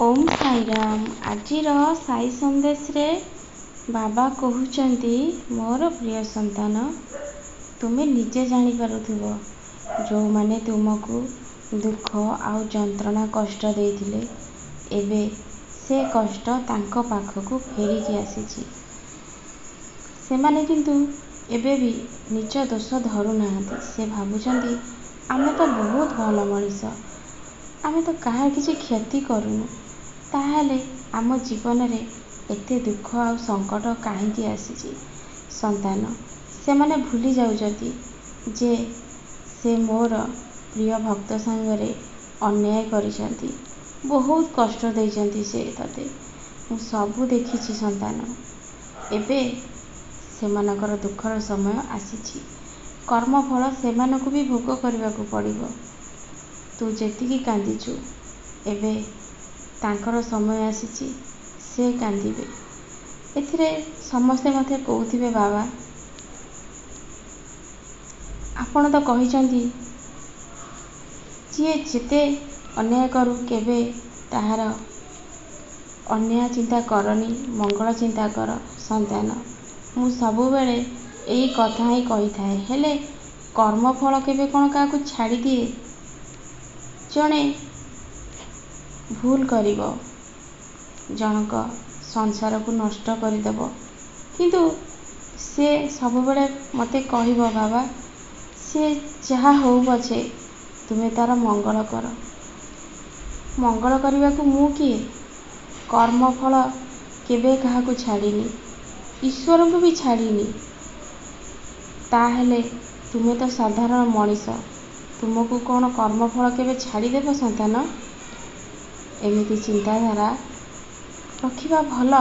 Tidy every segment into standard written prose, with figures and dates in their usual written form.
ओम साईराम। आजिर साई संदेश रे बाबा कहते मोर प्रिय संतान तुम्हें निजे जानी पारुथिबो जो माने तुमको दुख आउ जंत्रणा कष्ट देइथिले एबे से कष्ट तांको पाखकू फेरिकी आसीची। सेमाने किंतु एबे भी निज दोष धरू नाहंती। से भाबुचंती आमे तो बहुत भल मनीष, आमे तो कहार किसी क्षति करूनु, ताहले आम जीवन रे एते दुख आ संकट कहीं आसीची। संतान से माने भूली जाउचंती जे से मोर प्रिय भक्त संगरे अन्याय करिसंती, बहुत कष्ट देइचंती। से तते मु सबु देखिछि संतान। एबे सेमानकर दुखर समय आसीछि, कर्मफल सेमानकु भी भोग करबाकू पड़िबो। तू जेतिकी कांदीचु एबे तांकर समय आसीछि, से कांदिबे। एथिरे समस्ते मते कहउथिबे बाबा आपण तो कहिचंती जे जेते अन्याय करू केबे ताहार अन्याय चिंता करनी, मंगल चिंता कर। संतान मु सबु बेले एई कथा ही कही थाए, हेले कर्मफल केबे कोन काकू छाड़ी दिए। जणे भूल करिबो, जनक संसार को नष्ट करदेव, किंतु से सब बेले मते कहिबो बाबा से जहाँ हो पछे तुमे तार मंगल कर। मंगल करने को मु किए? कर्मफल केबे काहाकू छाड़ीनी, ईश्वर को भी छाड़ीनी। ताहले तुमे तो साधारण मनीष, तुमको कौन कर्मफल केबे छाड़ीदेव संतान? एमिति चिंताधारा रखिबा भल,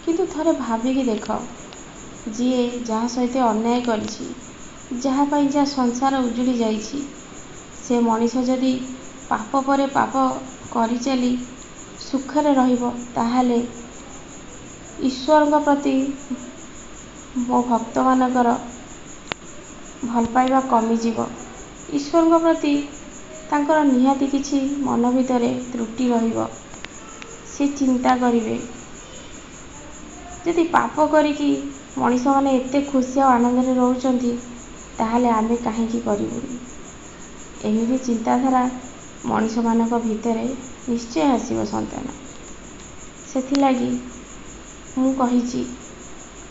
किंतु थरे भाविकी देख जी जहाँ सहित अन्याय करिछि, जहाँ पाई जा संसार उजुड़ी जाइछि, से मनीष जदि पाप परे पाप करि चली सुखरे रहिबो, ताहले ईश्वर प्रति मो भक्त मानकर भल पाइबा कमी जीव। ईश्वर प्रति तांकर निहाती किछि मन भितरे त्रुटि रहिबो। से चिंता करिवे जदि पाप करिकी मनीष माने एते खुशी और आनंद रे रहउचंती, ताहले आमे काहेकी करिबुनी। एमिति चिंताधारा मनीष मानक भितरे निश्चय आसीबो संतान। सेथिलागी मु कहिछि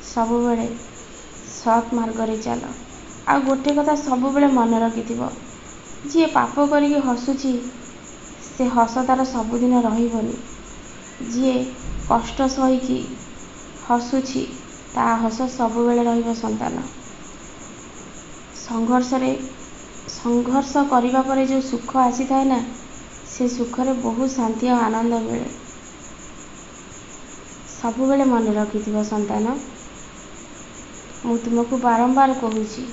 सबु बेले सत् मार्ग रे चल। आ गोटे कथा सबु बेले मन रखिथिबो, जी पाप करिकी हसुची से हस तार सबुदिन रहिबनी। जी कष्ट सहीकी हसुची ता हस सबु बेले रहिबो संतान। संघर्ष करिबा परे जो सुख आसी थाए ना, से सुख रे बहुत शांति और आनंद मिले। सबु बेले मन रखिथिबो संतान। मु तुमको बारंबार कहूची,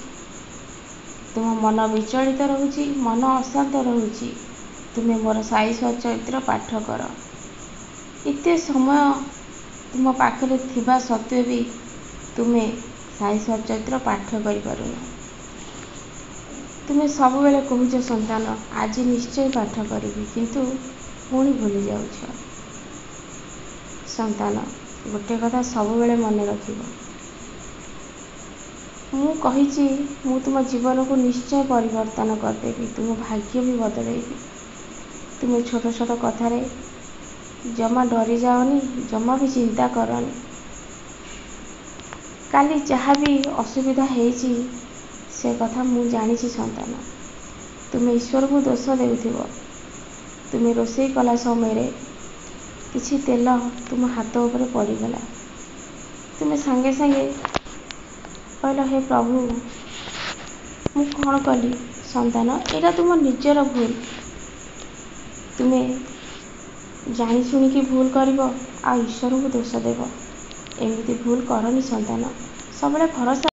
तुम मन विचलित रहुची, मन अशांत रहुची, तुमे मोर साई सचरित्र पाठ कर। इते समय तुम पाखरे थिबा सत्वे भी तुमे साई सचरित्र पाठ करि पारुन। तुमे सब बेले कहूच संतान आज निश्चय पाठ करी, किंतु पुणी भूली जाउछ। संतान गोटे कथा सब बेले मन रखिबो, मु कहिछि मु तुम जीवन को निश्चय परिवर्तन करदेवी, तुम भाग्य भी बदलेबी। तुम छोट छोट कथारे जमा डरी जाओनी, जमा भी चिंता करनी। काली जहाँ भी असुविधा हेची से कथा मु जानिछि संतान। तुम ईश्वर को दोष देउथिबो। तुम रोषेई कला समय रे किछि तेल तुम हाथ ऊपर पड़गला, तुम सांगे सांगे कहल हे प्रभु मु कौन कली। संतान एटा तुम निजर भूल, तुमे जानी शुणिकी भूल करिबो आ ईश्वर को दोष देव। एमिति भूल करनी संतान। सबले भरोसा